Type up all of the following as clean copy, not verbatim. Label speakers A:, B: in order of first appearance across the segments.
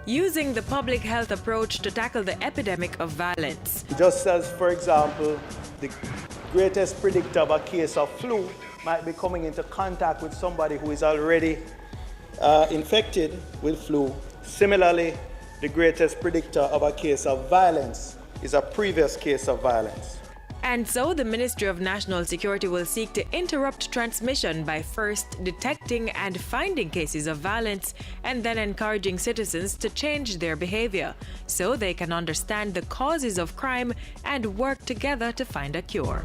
A: using the public health approach to tackle the epidemic of violence.
B: Just as, for example, the greatest predictor of a case of flu might be coming into contact with somebody who is already infected with flu. Similarly, the greatest predictor of a case of violence is a previous case of violence.
A: And so the Ministry of National Security will seek to interrupt transmission by first detecting and finding cases of violence and then encouraging citizens to change their behavior so they can understand the causes of crime and work together to find a cure.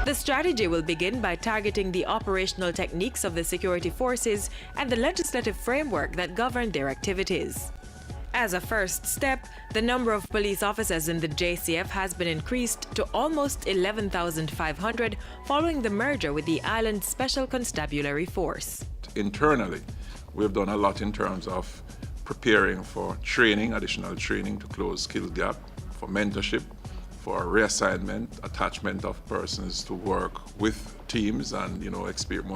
A: The strategy will begin by targeting the operational techniques of the security forces and the legislative framework that govern their activities. As a first step, the number of police officers in the JCF has been increased to almost 11,500 following the merger with the Island Special Constabulary Force.
C: Internally, we've done a lot in terms of preparing for training, additional training to close skill gap, for mentorship, for reassignment, attachment of persons to work with teams and more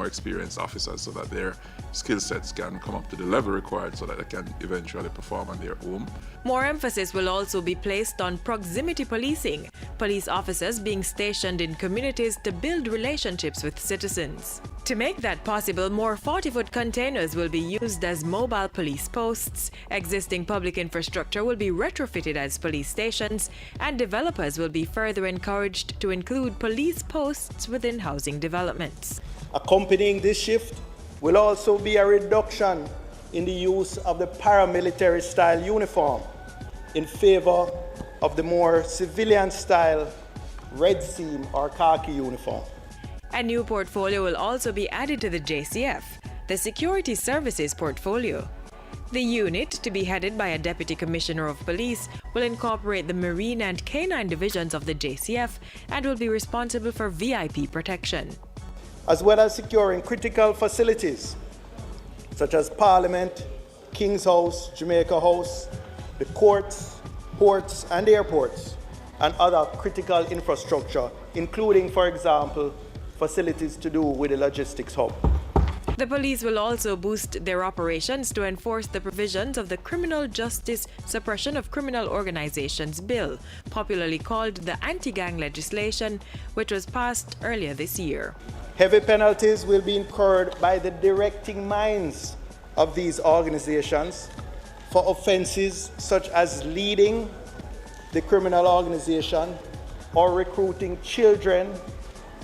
C: experienced officers so that their skill sets can come up to the level required so that they can eventually perform on their own.
A: More emphasis will also be placed on proximity policing, police officers being stationed in communities to build relationships with citizens. To make that possible, more 40-foot containers will be used as mobile police posts, existing public infrastructure will be retrofitted as police stations, and developers will be further encouraged to include police posts within housing developments.
B: Accompanying this shift will also be a reduction in the use of the paramilitary-style uniform in favor of the more civilian-style red seam or khaki uniform.
A: A new portfolio will also be added to the JCF, the Security Services Portfolio. The unit, to be headed by a Deputy Commissioner of Police, will incorporate the Marine and Canine divisions of the JCF and will be responsible for VIP protection.
B: As well as securing critical facilities such as Parliament, King's House, Jamaica House, the courts, ports and airports, and other critical infrastructure, including, for example, facilities to do with the logistics hub.
A: The police will also boost their operations to enforce the provisions of the Criminal Justice Suppression of Criminal Organizations Bill, popularly called the Anti-Gang Legislation, which was passed earlier this year.
B: Heavy penalties will be incurred by the directing minds of these organizations for offenses such as leading the criminal organization or recruiting children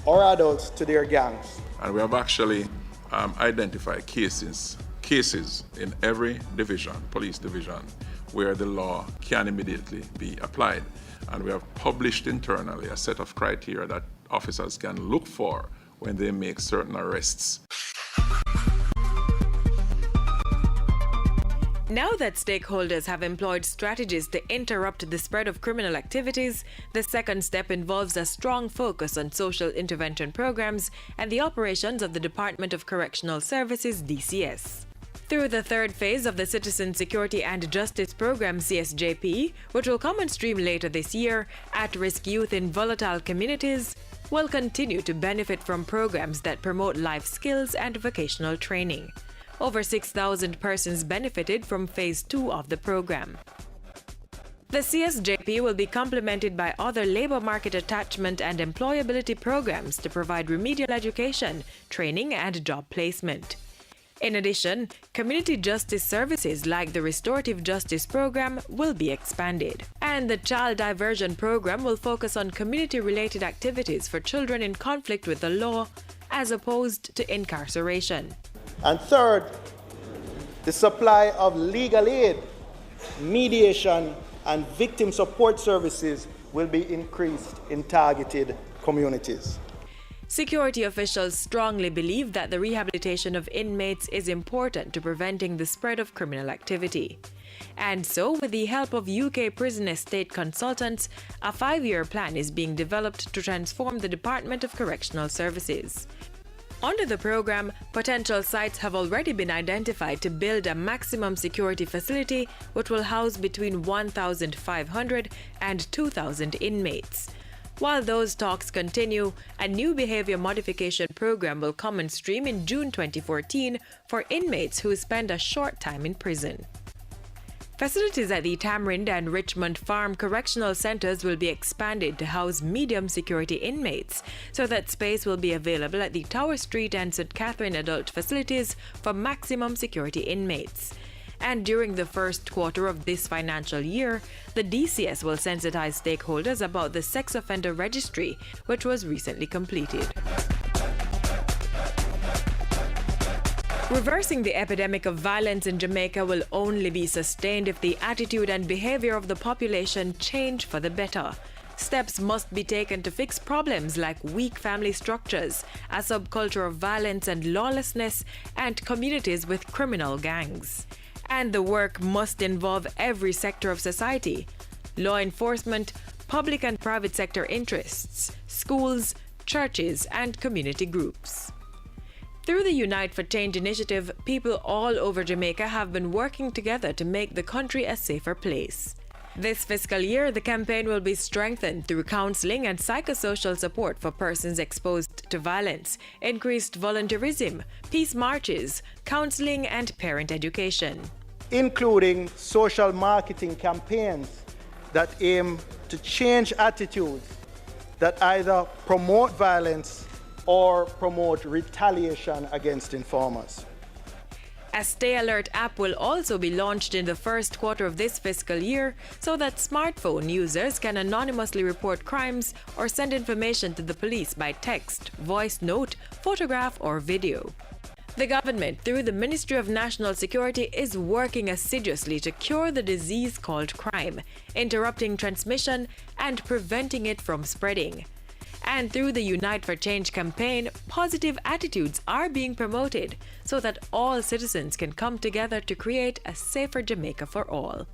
B: or adults to their gangs.
C: And we have actually identified cases in every division, police division, where the law can immediately be applied. And we have published internally a set of criteria that officers can look for when they make certain arrests.
A: Now that stakeholders have employed strategies to interrupt the spread of criminal activities, the second step involves a strong focus on social intervention programs and the operations of the Department of Correctional Services, DCS. Through the third phase of the Citizen Security and Justice Program, CSJP, which will come on stream later this year, at-risk youth in volatile communities will continue to benefit from programs that promote life skills and vocational training. Over 6,000 persons benefited from Phase 2 of the program. The CSJP will be complemented by other labor market attachment and employability programs to provide remedial education, training, and job placement. In addition, community justice services like the Restorative Justice Program will be expanded. And the Child Diversion Program will focus on community-related activities for children in conflict with the law, as opposed to incarceration.
B: And third, the supply of legal aid, mediation, and victim support services will be increased in targeted communities.
A: Security officials strongly believe that the rehabilitation of inmates is important to preventing the spread of criminal activity. And so, with the help of UK prison estate consultants, a 5-year plan is being developed to transform the Department of Correctional Services. Under the program, potential sites have already been identified to build a maximum security facility which will house between 1,500 and 2,000 inmates. While those talks continue, a new behavior modification program will come on stream in June 2014 for inmates who spend a short time in prison. Facilities at the Tamarind and Richmond Farm Correctional Centers will be expanded to house medium security inmates, so that space will be available at the Tower Street and St. Catherine adult facilities for maximum security inmates. And during the first quarter of this financial year, the DCS will sensitize stakeholders about the sex offender registry, which was recently completed. Reversing the epidemic of violence in Jamaica will only be sustained if the attitude and behavior of the population change for the better. Steps must be taken to fix problems like weak family structures, a subculture of violence and lawlessness, and communities with criminal gangs. And the work must involve every sector of society: law enforcement, public and private sector interests, schools, churches, and community groups. Through the Unite for Change initiative, people all over Jamaica have been working together to make the country a safer place. This fiscal year, the campaign will be strengthened through counseling and psychosocial support for persons exposed to violence, increased volunteerism, peace marches, counseling, and parent education.
B: Including social marketing campaigns that aim to change attitudes that either promote violence or promote retaliation against informers.
A: A Stay Alert app will also be launched in the first quarter of this fiscal year so that smartphone users can anonymously report crimes or send information to the police by text, voice note, photograph, or video. The government, through the Ministry of National Security, is working assiduously to cure the disease called crime, interrupting transmission and preventing it from spreading. And through the Unite for Change campaign, positive attitudes are being promoted so that all citizens can come together to create a safer Jamaica for all.